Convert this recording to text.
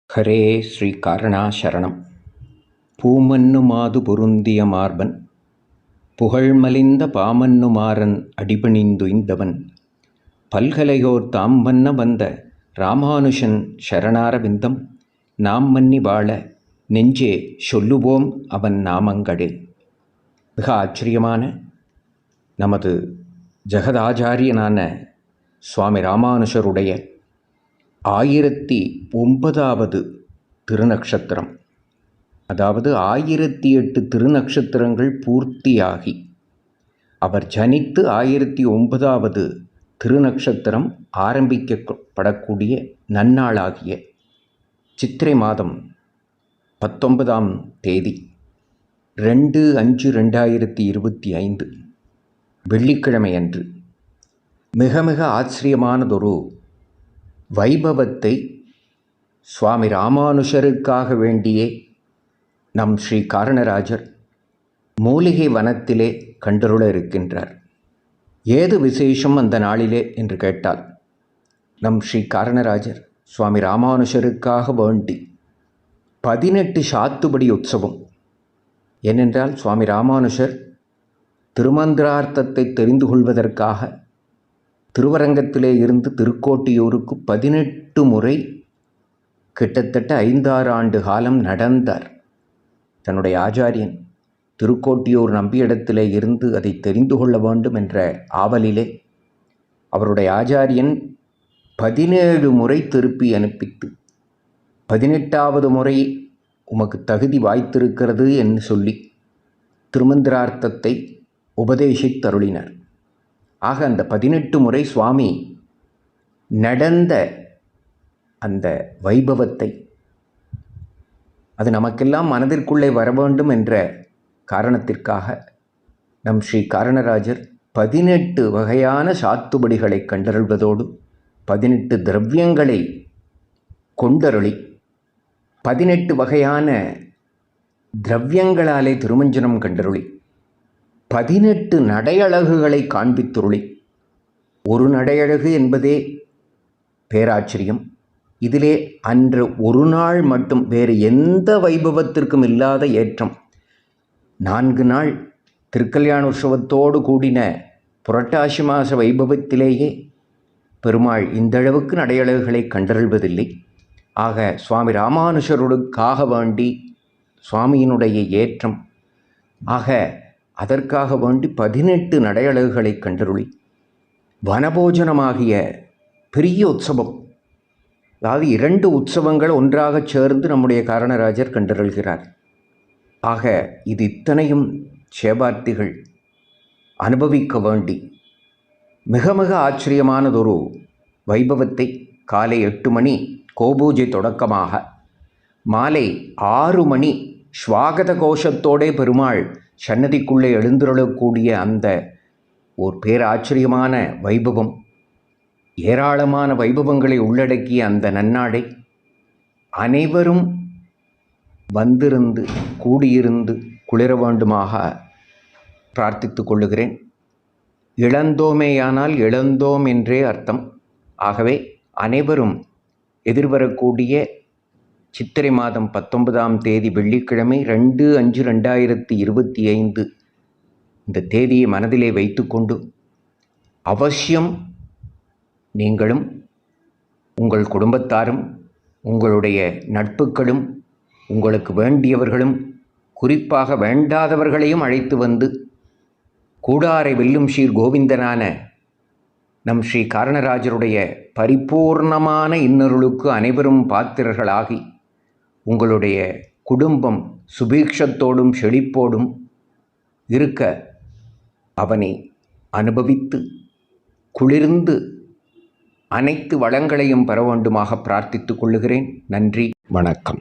ஹரே ஸ்ரீ காரணாசரணம். பூமன்னுமாது பொருந்திய மார்பன் புகழ்மலிந்த பாமன்னுமாறன் அடிபணிந்துய்ந்தவன் பல்கலையோர் தாம் மன்ன வந்த ராமானுஷன் சரணாரவிந்தம் நாம் மன்னி வாழ நெஞ்சே சொல்லுவோம் அவன் நாமங்களே. மிக ஆச்சரியமான நமது ஜெகதாச்சாரியனான சுவாமி ராமானுஷருடைய 1009வது திருநக்ஷத்திரம், அதாவது 1008 திருநக்ஷத்திரங்கள் பூர்த்தியாகி அவர் ஜனித்து 1009வது திருநக்ஷத்திரம் ஆரம்பிக்கப்படக்கூடிய நன்னாளாகிய சித்திரை மாதம் 19ஆம் தேதி 2/5/2025 வெள்ளிக்கிழமை அன்று மிக மிக ஆச்சரியமானதொரு வைபவத்தை சுவாமி ராமானுஷருக்காக வேண்டியே நம் ஸ்ரீ காரணராஜர் மூலிகை வனத்திலே கண்டருள இருக்கின்றார். ஏது விசேஷம் அந்த நாளிலே என்று கேட்டால், நம் ஸ்ரீ காரணராஜர் சுவாமி ராமானுஷருக்காக வேண்டி 18 சாத்துபடி உற்சவம். ஏனென்றால் சுவாமி ராமானுஷர் திருமந்திரார்த்தத்தை தெரிந்து கொள்வதற்காக திருவரங்கத்திலே இருந்து திருக்கோட்டியூருக்கு 18 முறை கிட்டத்தட்ட 5-6 ஆண்டு காலம் நடந்தார். தன்னுடைய ஆச்சாரியன் திருக்கோட்டியூர் நம்பியிடத்திலே இருந்து அதை தெரிந்து கொள்ள வேண்டும் என்ற ஆவலிலே அவருடைய ஆச்சாரியன் 17 முறை திருப்பி அனுப்பித்து 18வது முறை உமக்கு தகுதி வாய்த்திருக்கிறது என்று சொல்லி திருமந்திரார்த்தத்தை உபதேசித்தருளினார். ஆக அந்த 18 முறை சுவாமி நடந்த அந்த வைபவத்தை, அது நமக்கெல்லாம் மனதிற்குள்ளே வர வேண்டும் என்ற காரணத்திற்காக நம் ஸ்ரீ காரணராஜர் 18 வகையான சாத்துபடிகளை கண்டருள்வதோடு 18 திரவியங்களை கொண்டருளி 18 வகையான திரவியங்களாலே திருமஞ்சனம் கண்டருளி 18 நடையழகுகளை காண்பித்துருளி. ஒரு நடையழகு என்பதே பேராச்சரியம். இதிலே அன்று ஒரு நாள் மட்டும் வேறு எந்த வைபவத்திற்கும் இல்லாத ஏற்றம். 4 நாள் திருக்கல்யாண உற்சவத்தோடு கூடின புரட்டாசி மாச வைபவத்திலேயே பெருமாள் இந்தளவுக்கு நடையழகுகளை கண்டருள்வதில்லை. ஆக சுவாமி ராமானுஷருக்காக வேண்டி சுவாமியினுடைய ஏற்றம், ஆக அதற்காக வேண்டி 18 நடையழகுகளை கண்டருளி வனபோஜனமாகிய பெரிய உற்சவம், அதாவது 2 உற்சவங்கள் ஒன்றாக சேர்ந்து நம்முடைய காரணராஜர் கண்டருள்கிறார். ஆக இது இத்தனையும் சேபார்த்திகள் அனுபவிக்க வேண்டி மிக மிக ஆச்சரியமானதொரு வைபவத்தை காலை 8 மணி கோபூஜை தொடக்கமாக மாலை 6 மணி ஸ்வாகத கோஷத்தோடே பெருமாள் சன்னதிக்குள்ளே எழுந்துருளக்கூடிய அந்த ஒரு பேராச்சரியமான வைபவம், ஏராளமான வைபவங்களை உள்ளடக்கிய அந்த நன்னாடை அனைவரும் வந்திருந்து கூடியிருந்து குளிர வேண்டுமாக பிரார்த்தித்து கொள்ளுகிறேன். இழந்தோமேயானால் இழந்தோம் என்றே அர்த்தம். ஆகவே அனைவரும் எதிர்வரக்கூடிய சித்திரை மாதம் 19ஆம் தேதி வெள்ளிக்கிழமை 2/5/2025 இந்த தேதியை மனதிலே வைத்துக்கொண்டு அவசியம் நீங்களும் உங்கள் குடும்பத்தாரும் உங்களுடைய நட்புகளும் உங்களுக்கு வேண்டியவர்களும் குறிப்பாக வேண்டாதவர்களையும் அழைத்து வந்து கூடாரை வெல்லும் ஸ்ரீ கோவிந்தனான நம் ஸ்ரீ காரணராஜருடைய பரிபூர்ணமான இன்னருளுக்கு அனைவரும் பாத்திரர்களாகி உங்களுடைய குடும்பம் சுபீக்ஷத்தோடும் செழிப்போடும் இருக்க அவனை அனுபவித்து குளிர்ந்து அனைத்து வளங்களையும் பெற வேண்டுமாக பிரார்த்தித்துக் கொள்ளுகிறேன். நன்றி, வணக்கம்.